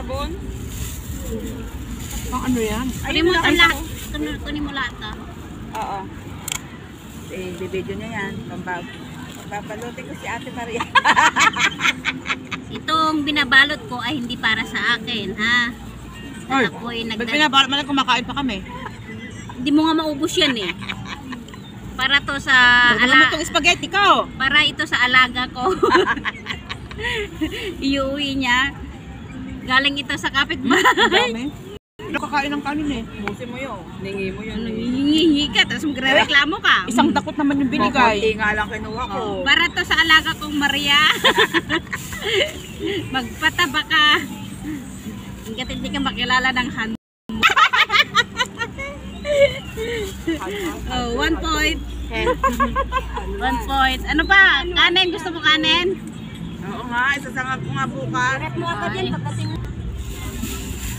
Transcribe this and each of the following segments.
sabon. Ang ano yan? Kunin mo lahat. Kunin mo lahat ah. Oo. Bibidyo niya yan. Papalutin ko si Ate Maria. Itong binabalot ko ay hindi para sa akin, ha? Ay, Ako'y ba't binabalot mo lang kumakain pa kami? Hindi mo nga maubos yan eh. Para to sa Alam mo itong spaghetti ko. Para ito sa alaga ko. Iuwi niya. Galing ito sa kapitbahay. Dami. Nakakain ng kanin eh. Busin mo yun. Ningi mo yun. Hihingi ka, tapos magre-reklamo ka. Isang takot naman yung binigay. Konti nga lang kinuha ko. Para to sa alaga kong Maria. Magpataba ka. Hanggat hindi ka makilala ng hand. Oh, 1 point. 1 point. Ano pa? Kanin? Gusto mo kanin? Oo nga, isasangag ko nga bukas. Rep mo agad yan pagdating.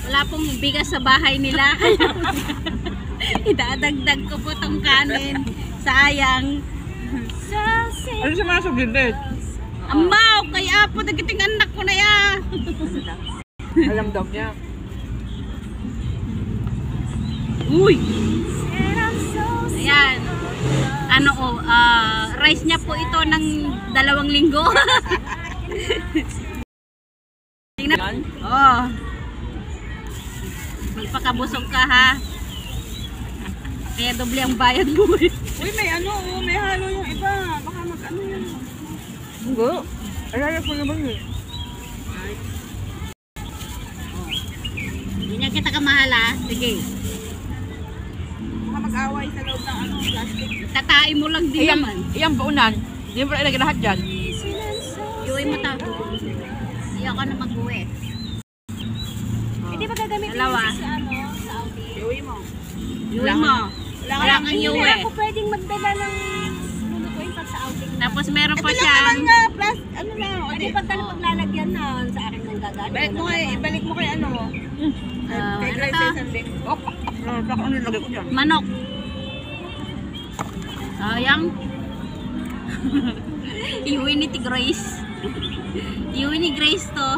Wala pong bigas sa bahay nila. Idadagdag ko po tong kanin. Sayang. Ano siya mga sugilid? Amaw! Kaya po nagiting anak ko na yan. Alam daw niya. Uy! Ayan. Ano rice niya po ito ng 2 linggo. Tingnan. Oh. Magpakabusog ka ha. Kaya doble ang bayad mo. Uy, may ano, may halo yung iba. Baka mag-ano yun. Hindi. Alala ko naman eh. Hindi niya kita kamahal ha. Sige. Baka mag-away sa loob ng ano, plastic. Tatain mo lang din naman. Iyang baunan. Hindi mo ilagay lahat dyan. Iuwi mo ta. Hindi ako na mag-uwi. Hindi ba gagamitin Dalawa. si ano, sa outing? Iuwi mo. Iuwi mo. Wala kang Hindi iuwi. na ako pwedeng magdala ng lulutuin pag sa outing. Tapos meron pa Ito siya. lang naman nga, ano lang. Pwede pagdala paglalagyan na sa akin ng gagawin. Balik mo kay, ibalik mo kay ano. Kay ano Grace to? sa sanding. Saka ano nilagay ko dyan? Manok. Sayang. Iuwi ni Grace. Iuwi ni Grace to.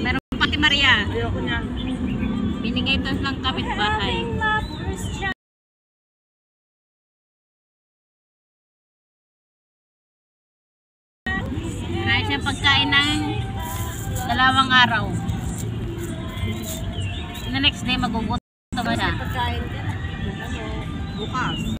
Meron pa kay Maria. Ayoko niya. Binigay to ng kapitbahay. Kaya siya pagkain ng 2 araw. The next day magugutom na siya. Pagkain ka na. Bukas.